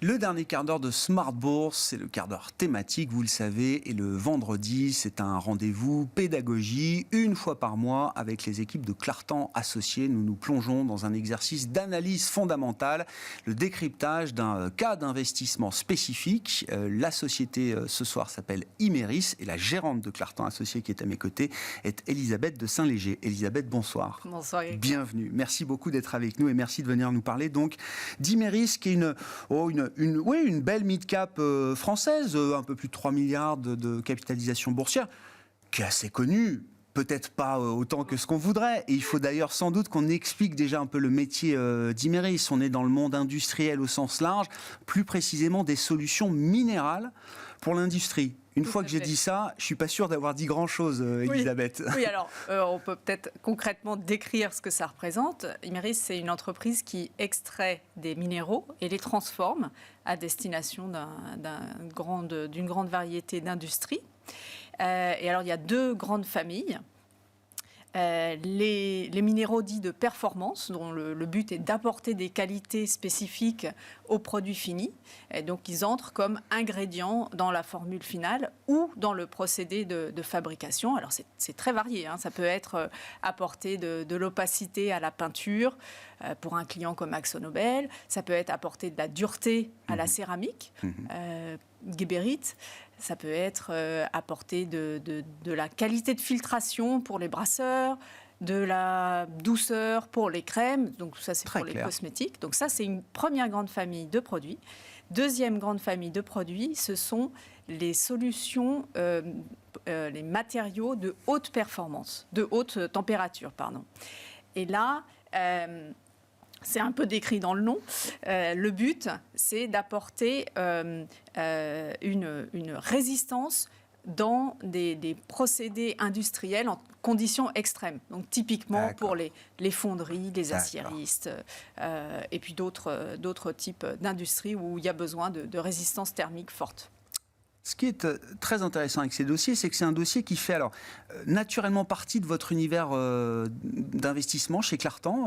Le dernier quart d'heure de Smart Bourse, c'est le quart d'heure thématique, vous le savez, et le vendredi, c'est un rendez-vous pédagogie, une fois par mois, avec les équipes de Clartan Associés. Nous nous plongeons dans un exercice d'analyse fondamentale, le décryptage d'un cas d'investissement spécifique. La société, ce soir, s'appelle Imerys, et la gérante de Clartan Associés qui est à mes côtés est Elisabeth de Saint-Léger. Elisabeth, bonsoir. Bonsoir. Bienvenue. Merci beaucoup d'être avec nous et merci de venir nous parler donc d'Imerys, qui est une belle mid-cap française, un peu plus de 3 milliards de capitalisation boursière, qui est assez connue. Peut-être pas autant que ce qu'on voudrait. Et il faut d'ailleurs sans doute qu'on explique déjà un peu le métier d'Imerys. On est dans le monde industriel au sens large, plus précisément des solutions minérales pour l'industrie. Une fois que j'ai dit ça, je ne suis pas sûr d'avoir dit grand-chose, Elisabeth. Oui, alors on peut peut-être concrètement décrire ce que ça représente. Imerys, c'est une entreprise qui extrait des minéraux et les transforme à destination d'une grande variété d'industries. Et alors, il y a deux grandes familles. Les minéraux dits de performance, dont le but est d'apporter des qualités spécifiques aux produits finis. Et donc, ils entrent comme ingrédients dans la formule finale ou dans le procédé de fabrication. Alors, c'est très varié. Ça peut être apporter de l'opacité à la peinture pour un client comme AkzoNobel. Ça peut être apporter de la dureté à la céramique. Geberit, ça peut être apporter de la qualité de filtration pour les brasseurs, de la douceur pour les crèmes, donc ça c'est très pour clair. Les cosmétiques. Donc ça c'est une première grande famille de produits. Deuxième grande famille de produits, ce sont les solutions, les matériaux de haute performance, de haute température, pardon. Et là, c'est un peu décrit dans le nom. Le but, c'est d'apporter une résistance dans des procédés industriels en conditions extrêmes. Donc typiquement pour les fonderies, les aciéristes, et puis d'autres types d'industries où il y a besoin de résistance thermique forte. Ce qui est très intéressant avec ces dossiers, c'est que c'est un dossier qui fait naturellement partie de votre univers d'investissement chez Clartan,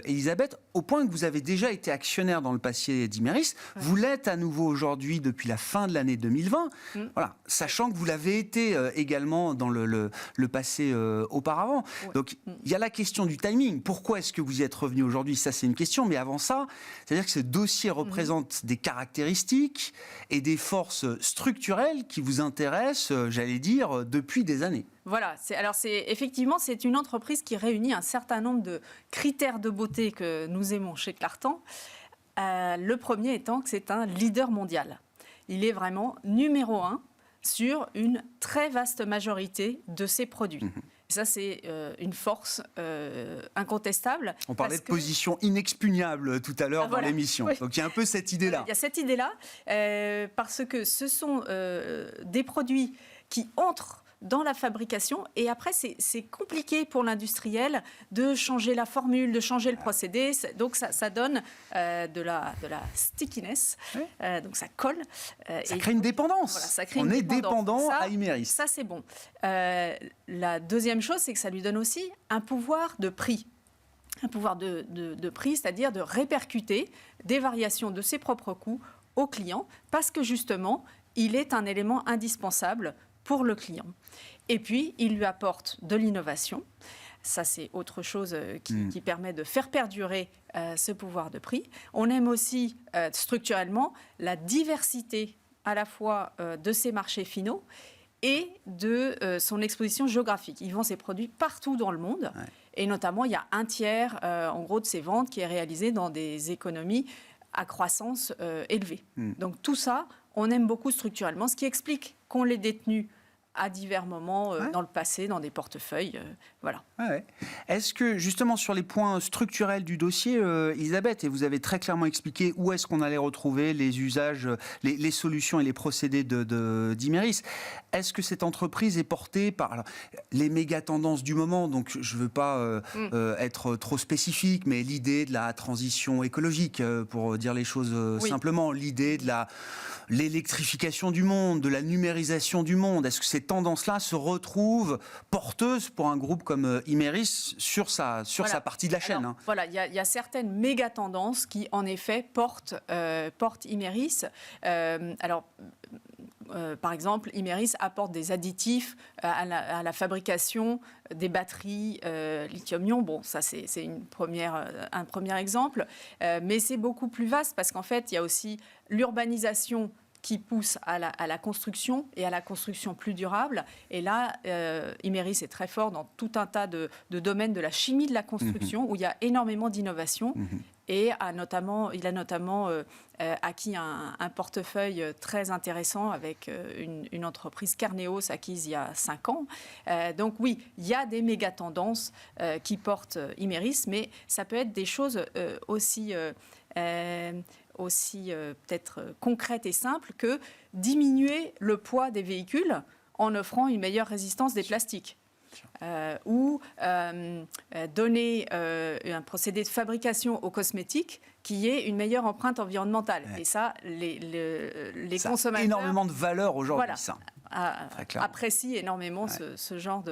Elisabeth, au point que vous avez déjà été actionnaire dans le passé d'Imerys. Ouais. Vous l'êtes à nouveau aujourd'hui depuis la fin de l'année 2020, voilà, sachant que vous l'avez été également dans le passé auparavant. Ouais. Donc il y a la question du timing. Pourquoi est-ce que vous y êtes revenu aujourd'hui ? Ça, c'est une question. Mais avant ça, c'est-à-dire que ce dossier représente des caractéristiques et des forces structurelles qui vous intéresse, j'allais dire, depuis des années. Voilà, effectivement, c'est une entreprise qui réunit un certain nombre de critères de beauté que nous aimons chez Clartan. Le premier étant que c'est un leader mondial. Il est vraiment numéro 1 sur une très vaste majorité de ses produits. Ça, c'est une force incontestable. On parlait de position inexpugnable tout à l'heure dans l'émission. Oui. Donc, il y a un peu cette idée-là. Il y a cette idée-là, parce que ce sont des produits qui entrent dans la fabrication, et après c'est compliqué pour l'industriel de changer la formule, de changer le procédé, donc ça donne de la stickiness, donc ça colle. Ça crée une dépendance. Voilà, ça crée est dépendant à Imerys. Ça c'est bon. La deuxième chose, c'est que ça lui donne aussi un pouvoir de prix. Un pouvoir de prix, c'est-à-dire de répercuter des variations de ses propres coûts aux clients, parce que justement, il est un élément indispensable pour le client. Et puis, il lui apporte de l'innovation. Ça, c'est autre chose qui permet de faire perdurer ce pouvoir de prix. On aime aussi, structurellement, la diversité à la fois de ses marchés finaux et de son exposition géographique. Il vend ses produits partout dans le monde. Ouais. Et notamment, il y a un tiers, en gros, de ses ventes qui est réalisé dans des économies à croissance élevée. Donc, tout ça, on aime beaucoup structurellement, ce qui explique qu'on l'ait détenu à divers moments dans le passé, dans des portefeuilles. Voilà. Ouais. Est-ce que, justement, sur les points structurels du dossier, Elisabeth, et vous avez très clairement expliqué où est-ce qu'on allait retrouver les usages, les solutions et les procédés d'Imerys, est-ce que cette entreprise est portée par les méga-tendances du moment ? Donc, je ne veux pas être trop spécifique, mais l'idée de la transition écologique, pour dire les choses simplement, l'idée de l'électrification du monde, de la numérisation du monde, est-ce que c'est tendances-là se retrouvent porteuses pour un groupe comme Imerys sur sa partie de la chaîne. Alors, voilà, il y a certaines méga tendances qui, en effet, portent Imerys. Par exemple, Imerys apporte des additifs à la fabrication des batteries lithium-ion. Bon, ça, c'est un premier exemple. Mais c'est beaucoup plus vaste parce qu'en fait, il y a aussi l'urbanisation qui pousse à la construction et à la construction plus durable. Et là, Imerys est très fort dans tout un tas de domaines de la chimie de la construction où il y a énormément d'innovation. Et il a notamment acquis un portefeuille très intéressant avec une entreprise Carneos acquise il y a 5 ans. Donc oui, il y a des méga tendances qui portent Imerys, mais ça peut être des choses aussi peut-être concrètes et simples que diminuer le poids des véhicules en offrant une meilleure résistance des plastiques. Ou donner un procédé de fabrication aux cosmétiques qui ait une meilleure empreinte environnementale. Ouais. Et ça, les ça consommateurs... a énormément de valeur aujourd'hui, voilà, ça. Apprécient énormément ce genre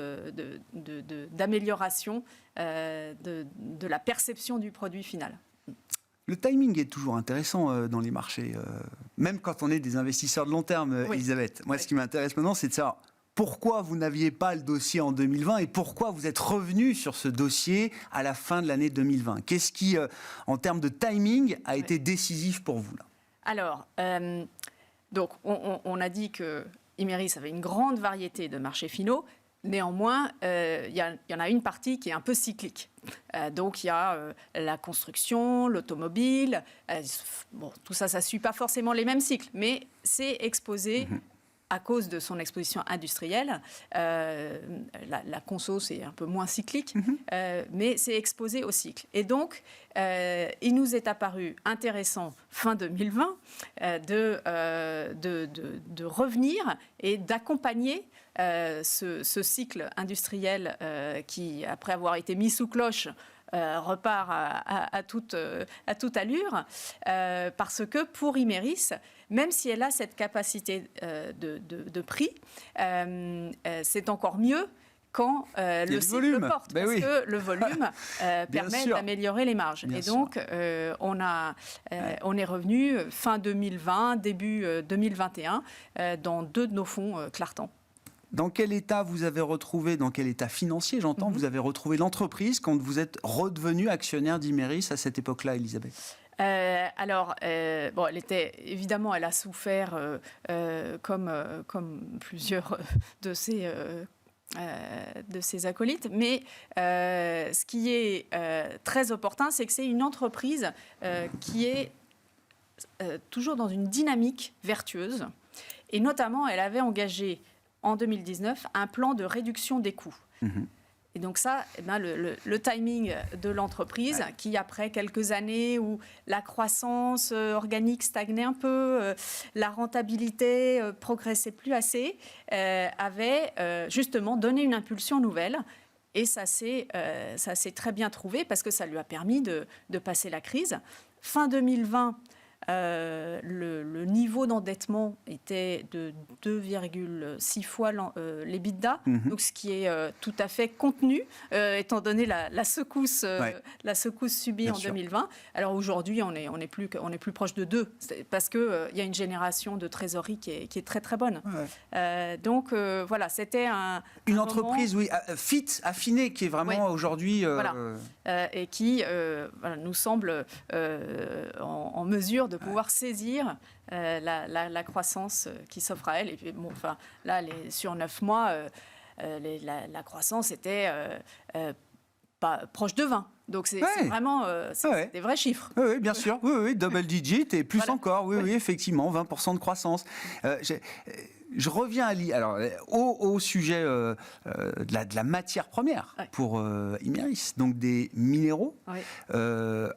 d'amélioration de la perception du produit final. Le timing est toujours intéressant dans les marchés, même quand on est des investisseurs de long terme, oui. Elisabeth. Moi, ce qui m'intéresse maintenant, c'est de savoir pourquoi vous n'aviez pas le dossier en 2020 et pourquoi vous êtes revenu sur ce dossier à la fin de l'année 2020. Qu'est-ce qui, en termes de timing, a été décisif pour vous là ? Alors, donc, on a dit que Imerys avait une grande variété de marchés finaux. Néanmoins, il y en a une partie qui est un peu cyclique. Donc, il y a la construction, l'automobile. Bon, tout ça, ça ne suit pas forcément les mêmes cycles, mais c'est exposé à cause de son exposition industrielle. La conso, c'est un peu moins cyclique, mais c'est exposé au cycle. Et donc, il nous est apparu intéressant, fin 2020, de revenir et d'accompagner ce cycle industriel qui, après avoir été mis sous cloche, repart à toute allure, parce que pour Imerys, même si elle a cette capacité de prix, c'est encore mieux quand le cycle porte, parce que le volume permet d'améliorer les marges. Et donc, on est revenu fin 2020, début 2021, dans 2 de nos fonds Clartan. Dans quel état vous avez retrouvé, dans quel état financier, j'entends, vous avez retrouvé l'entreprise quand vous êtes redevenu actionnaire d'Imerys à cette époque-là, Elisabeth ? Alors, bon, elle a souffert comme plusieurs de ses acolytes, mais ce qui est très opportun, c'est que c'est une entreprise qui est toujours dans une dynamique vertueuse, et notamment, elle avait engagé en 2019 un plan de réduction des coûts. Et donc ça, le timing de l'entreprise, qui après quelques années où la croissance organique stagnait un peu, la rentabilité progressait plus assez, avait justement donné une impulsion nouvelle. Et ça s'est très bien trouvé parce que ça lui a permis de passer la crise. Fin 2020, le niveau d'endettement était de 2,6 fois l'EBITDA, donc ce qui est tout à fait contenu, étant donné la secousse subie en 2020. Alors aujourd'hui, on est plus proche de 2, parce qu'il y a une génération de trésorerie qui est très très bonne. Donc voilà, c'était une entreprise fit, affinée, qui est vraiment aujourd'hui... et qui nous semble en mesure de pouvoir saisir la croissance qui s'offre à elle. Et puis, là, sur 9 mois, la croissance était pas proche de 20. Donc, c'est vraiment des vrais chiffres. Oui, bien sûr. Oui, double digit et plus encore. Oui, effectivement, 20% de croissance. Je reviens au sujet de la matière première pour Imerys, donc des minéraux.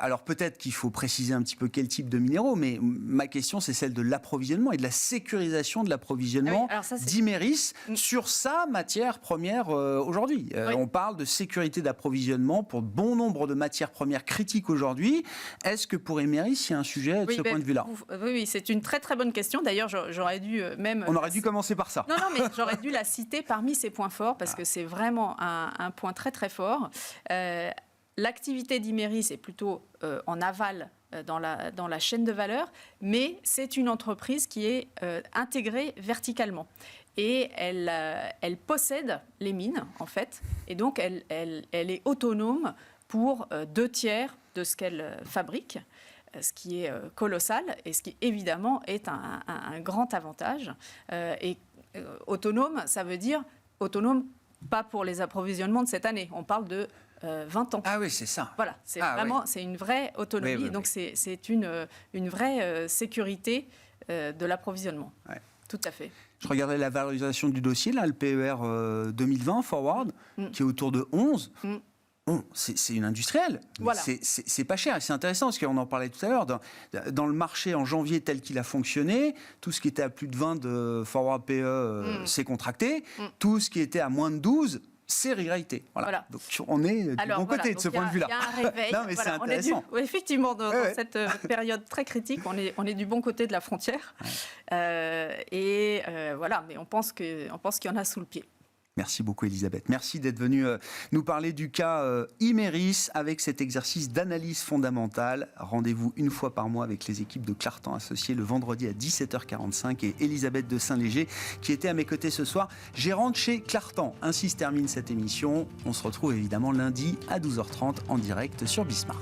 Alors peut-être qu'il faut préciser un petit peu quel type de minéraux, mais ma question c'est celle de l'approvisionnement et de la sécurisation de l'approvisionnement d'Imerys sur sa matière première aujourd'hui. On parle de sécurité d'approvisionnement pour bon nombre de matières premières critiques aujourd'hui. Est-ce que pour Imerys, il y a un sujet de ce point de vue-là ? Oui, c'est une très très bonne question. D'ailleurs, j'aurais dû même... On aurait dû commencer par ça. Non, mais j'aurais dû la citer parmi ses points forts parce que c'est vraiment un point très très fort. L'activité d'Imerys est plutôt en aval dans la chaîne de valeur, mais c'est une entreprise qui est intégrée verticalement. Et elle possède les mines, en fait, et donc elle est autonome pour 2/3 de ce qu'elle fabrique, ce qui est colossal et ce qui, évidemment, est un grand avantage. Et autonome, ça veut dire autonome pas pour les approvisionnements de cette année. On parle de 20 ans. Ah oui, c'est ça. Voilà, c'est vraiment c'est une vraie autonomie. Oui. Donc c'est une vraie sécurité de l'approvisionnement. Ouais. Tout à fait. Je regardais la valorisation du dossier, là, le PER 2020 forward, qui est autour de 11. Bon, c'est une industrielle. Voilà. C'est pas cher. Et c'est intéressant parce qu'on en parlait tout à l'heure. Dans le marché en janvier tel qu'il a fonctionné, tout ce qui était à plus de 20 de forward PE s'est contracté. Tout ce qui était à moins de 12 c'est régalité. Voilà. Donc on est du bon côté de ce point de vue-là. Il y a un réveil. Non, mais c'est intéressant. Effectivement, dans cette période très critique, on est du bon côté de la frontière. Voilà, mais on pense qu'il y en a sous le pied. Merci beaucoup Elisabeth. Merci d'être venue nous parler du cas Imerys avec cet exercice d'analyse fondamentale. Rendez-vous une fois par mois avec les équipes de Clartan Associés le vendredi à 17h45 et Elisabeth de Saint-Léger qui était à mes côtés ce soir, gérante chez Clartan. Ainsi se termine cette émission. On se retrouve évidemment lundi à 12h30 en direct sur Bismart.